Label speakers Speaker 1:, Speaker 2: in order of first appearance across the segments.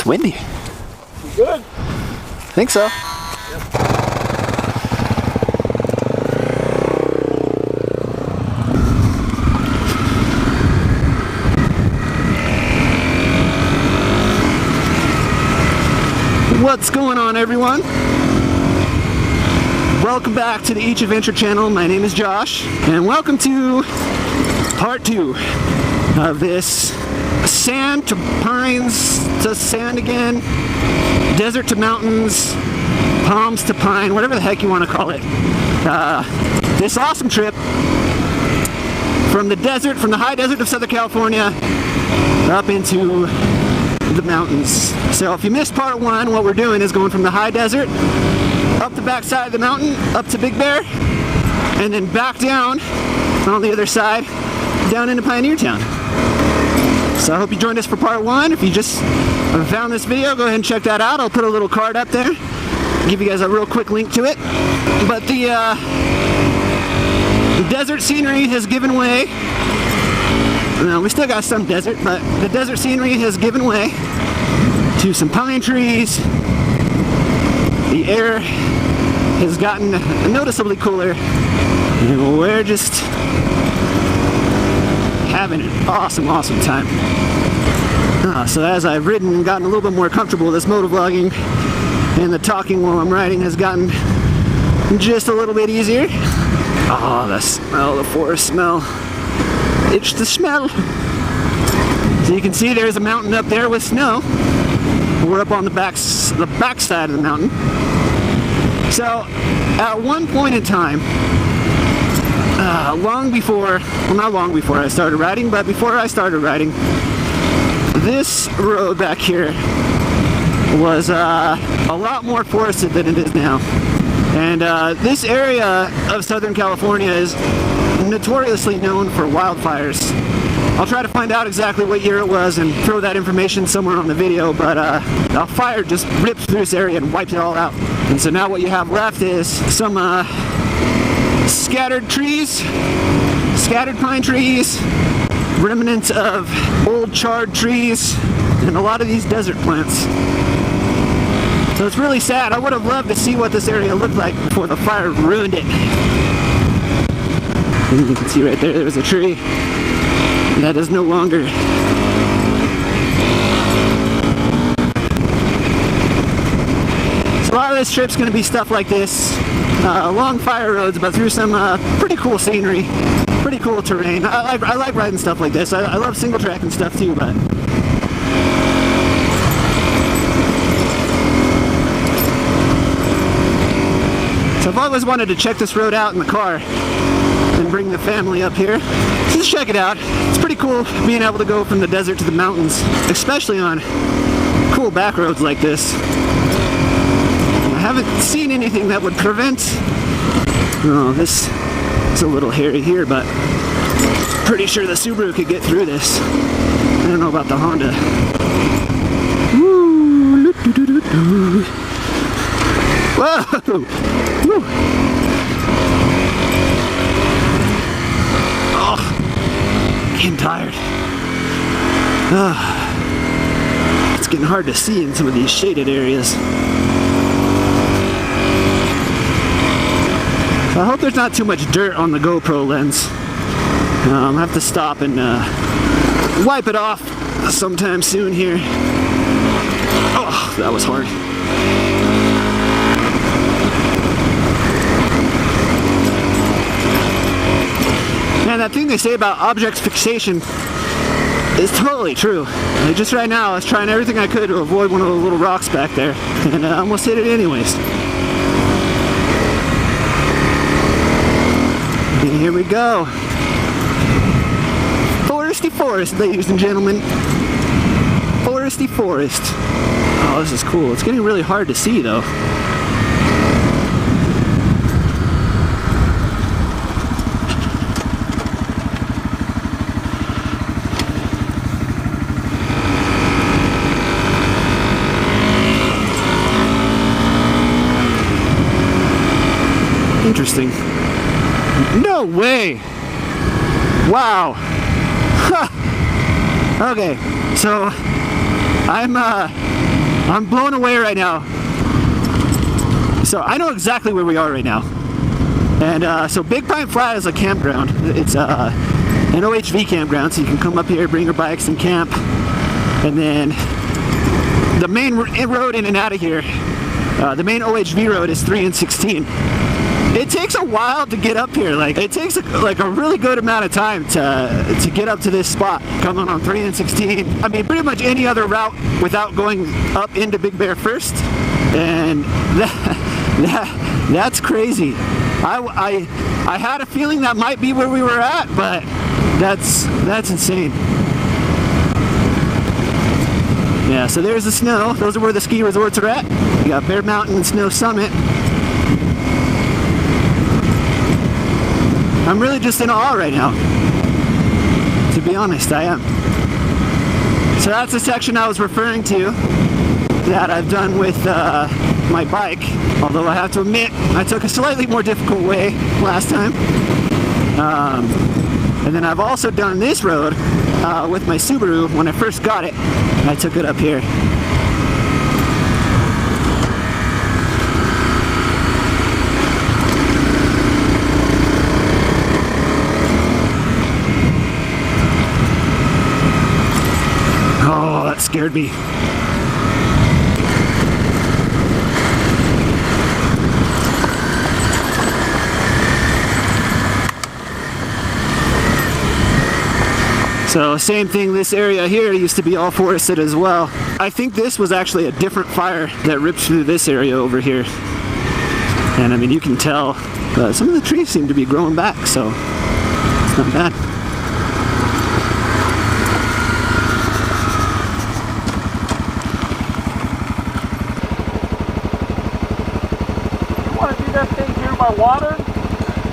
Speaker 1: It's windy.
Speaker 2: You good?
Speaker 1: I think so. What's going on, everyone? Welcome back to the Each Adventure channel. My name is Josh, and welcome to part 2 of this sand to pines to sand again, desert to mountains, palms to pine, whatever the heck you want to call it. This awesome trip from the desert, from the high desert of Southern California up into the mountains. So if you missed part 1, what we're doing is going from the high desert up the back side of the mountain, up to Big Bear, and then back down on the other side, down into Pioneer Town. So I hope you joined us for part 1. If you just found this video, go ahead and check that out. I'll put a little card up there, give you guys a real quick link to it. But the desert scenery has given way. Well, we still got some desert, but the desert scenery has given way to some pine trees. The air has gotten noticeably cooler, and we're just having an awesome time. So as I've ridden and gotten a little bit more comfortable with this motovlogging, and the talking while I'm riding has gotten just a little bit easier. Oh, the smell, the forest smell. It's the smell. So you can see there's a mountain up there with snow. We're up on the back side of the mountain. So at one point in time, long before, well, not long before I started riding, but before I started riding, this road back here was a lot more forested than it is now. And this area of Southern California is notoriously known for wildfires. I'll try to find out exactly what year it was and throw that information somewhere on the video, but a fire just ripped through this area and wiped it all out. And so now what you have left is some scattered trees, scattered pine trees, remnants of old charred trees, and a lot of these desert plants. So it's really sad. I would have loved to see what this area looked like before the fire ruined it. And you can see right there's a tree that is no longer. So a lot of this trip's going to be stuff like this, along fire roads, but through some pretty cool scenery, pretty cool terrain. I like riding stuff like this. I love single track and stuff too, but so I've always wanted to check this road out in the car and bring the family up here. So just check it out. It's pretty cool being able to go from the desert to the mountains, especially on cool back roads like this. I haven't seen anything that would prevent, oh, this is a little hairy here, but pretty sure the Subaru could get through this. I don't know about the Honda. Woo, whoa! Woo. Oh, getting tired. It's getting hard to see in some of these shaded areas. I hope there's not too much dirt on the GoPro lens. I'll have to stop and wipe it off sometime soon here. Oh, that was hard. Man, that thing they say about object fixation is totally true. Like just right now, I was trying everything I could to avoid one of those little rocks back there, and I almost hit it anyways. And here we go. Foresty forest, ladies and gentlemen. Foresty forest. Oh, this is cool. It's getting really hard to see though. Interesting. No way! Wow! Huh. Okay, so I'm I'm blown away right now. So I know exactly where we are right now. And so Big Pine Flat is a campground. It's an OHV campground, so you can come up here, bring your bikes and camp. And then the main road in and out of here, the main OHV road is 3 and 16. It takes a while to get up here. Like it takes like a really good amount of time to get up to this spot. Coming on 3 and 16. I mean, pretty much any other route without going up into Big Bear first, and that's crazy. I had a feeling that might be where we were at, but that's insane. Yeah, so there's the snow. Those are where the ski resorts are at. You got Bear Mountain and Snow Summit. I'm really just in awe right now. To be honest, I am. So that's the section I was referring to that I've done with my bike. Although I have to admit, I took a slightly more difficult way last time. And then I've also done this road with my Subaru. When I first got it, I took it up here. Oh, that scared me. So same thing, this area here used to be all forested as well. I think this was actually a different fire that ripped through this area over here. And I mean, you can tell some of the trees seem to be growing back, so it's not bad.
Speaker 2: You want to do that thing here by water?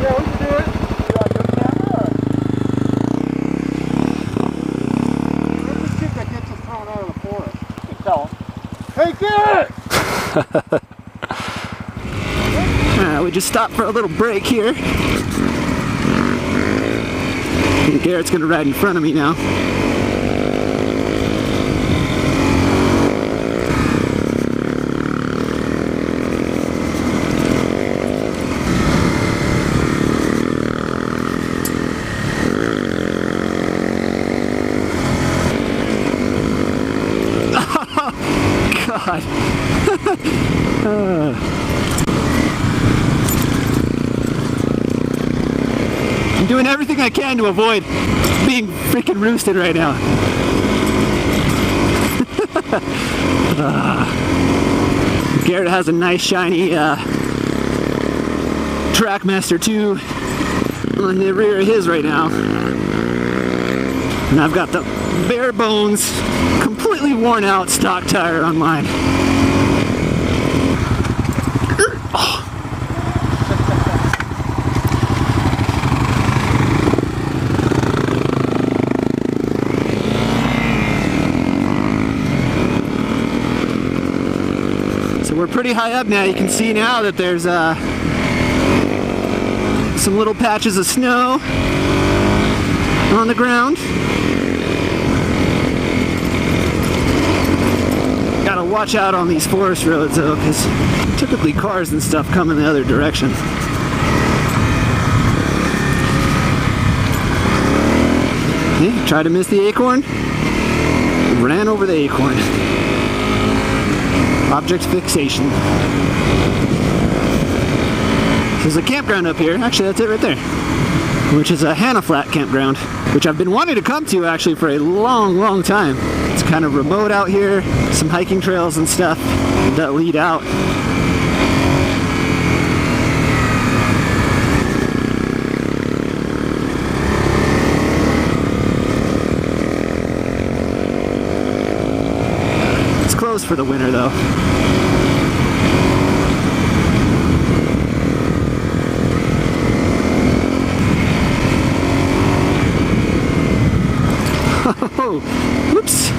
Speaker 2: Yeah, we can do it. You got a good camera? Where's the kid that gets us thrown out of the forest? You can tell him. Hey, get it!
Speaker 1: We just stopped for a little break here. And Garrett's gonna ride in front of me now. God. I'm doing everything I can to avoid being freaking roosted right now. Garrett has a nice shiny Trackmaster 2 on the rear of his right now. And I've got the bare bones, completely worn out stock tire on mine. So we're pretty high up now. You can see now that there's some little patches of snow on the ground. Gotta watch out on these forest roads though, because typically cars and stuff come in the other direction. Okay, try to miss the acorn. Ran over the acorn. Object fixation. There's a campground up here. Actually, that's it right there. Which is a Hannah Flat campground, which I've been wanting to come to actually for a long time. It's kind of remote out here, some hiking trails and stuff that lead out. It's closed for the winter though. Oh, whoops.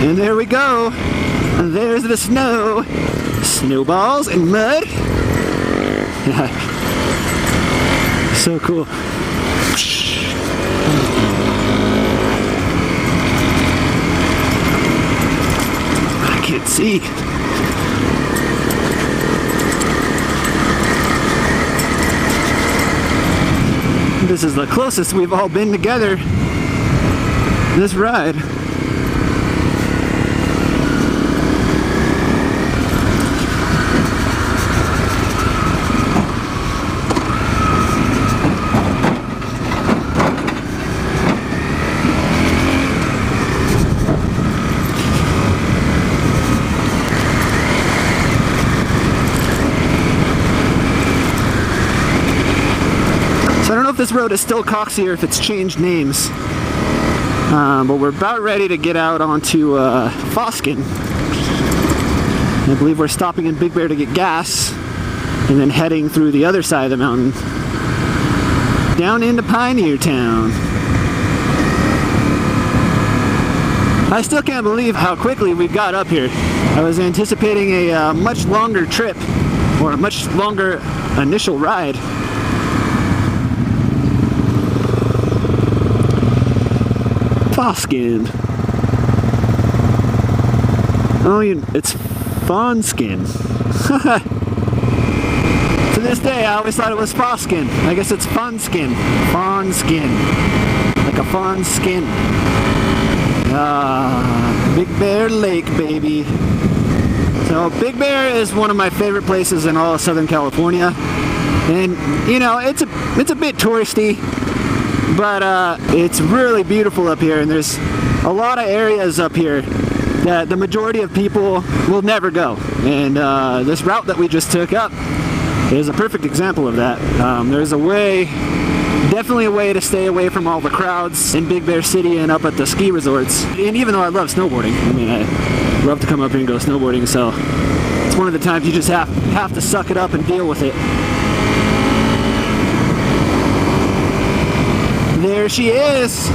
Speaker 1: And there we go. And there's the snow. Snowballs and mud. So cool. see. This is the closest we've all been together this ride. So I don't know if this road is still Coxey or if it's changed names. But we're about ready to get out onto Fawnskin. I believe we're stopping in Big Bear to get gas and then heading through the other side of the mountain down into Pioneer Town. I still can't believe how quickly we got up here. I was anticipating a much longer trip or a much longer initial ride. Fawnskin. Oh, it's Fawnskin. To this day, I always thought it was Fawnskin. I guess it's Fawnskin. Fawnskin. Like a fawn skin. Ah, Big Bear Lake, baby. So, Big Bear is one of my favorite places in all of Southern California. And, you know, it's a bit touristy. But it's really beautiful up here, and there's a lot of areas up here that the majority of people will never go. And this route that we just took up is a perfect example of that. There's definitely a way to stay away from all the crowds in Big Bear City and up at the ski resorts. And even though I love snowboarding, I mean, I love to come up here and go snowboarding, so it's one of the times you just have to suck it up and deal with it. There she is,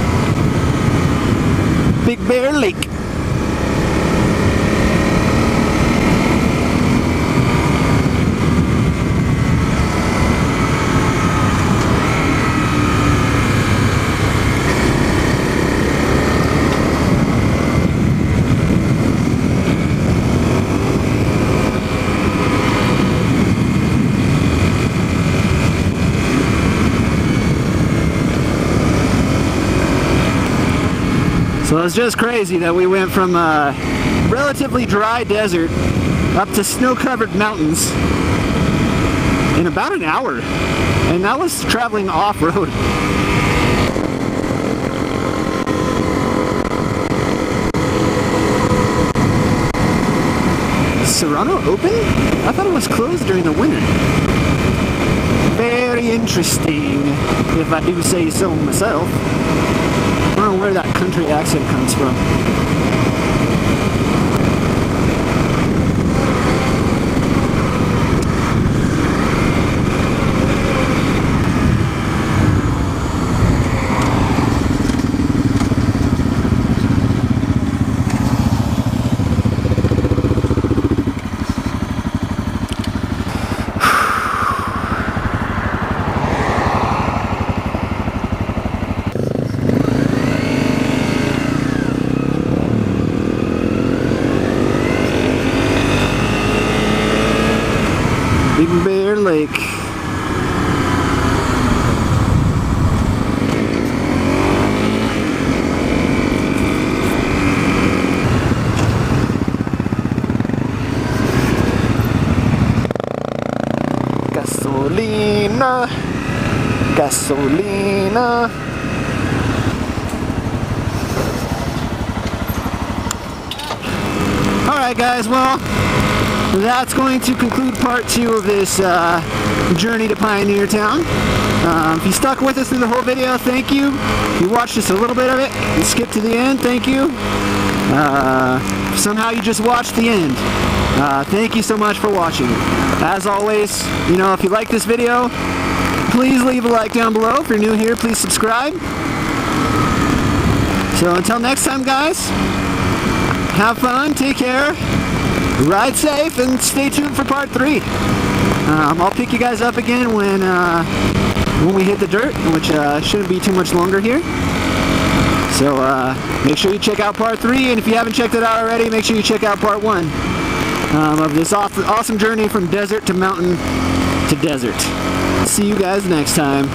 Speaker 1: Big Bear Lake. So it's just crazy that we went from a relatively dry desert up to snow-covered mountains in about an hour, and that was traveling off-road. Is Serrano open? I thought it was closed during the winter. Very interesting, if I do say so myself. I don't know where that country accent comes from. Big Bear Lake. Gasolina, gasolina. All right, guys, well, that's going to conclude part 2 of this journey to Pioneer Town. If you stuck with us through the whole video, thank you. If you watched just a little bit of it and skipped to the end, thank you. Somehow you just watched the end. Thank you so much for watching. As always, you know, if you like this video, please leave a like down below. If you're new here, please subscribe. So until next time, guys, have fun, take care, ride safe, and stay tuned for part 3. I'll pick you guys up again when we hit the dirt, which shouldn't be too much longer here. So make sure you check out part 3, and if you haven't checked it out already, make sure you check out part 1 of this awesome journey from desert to mountain to desert. See you guys next time.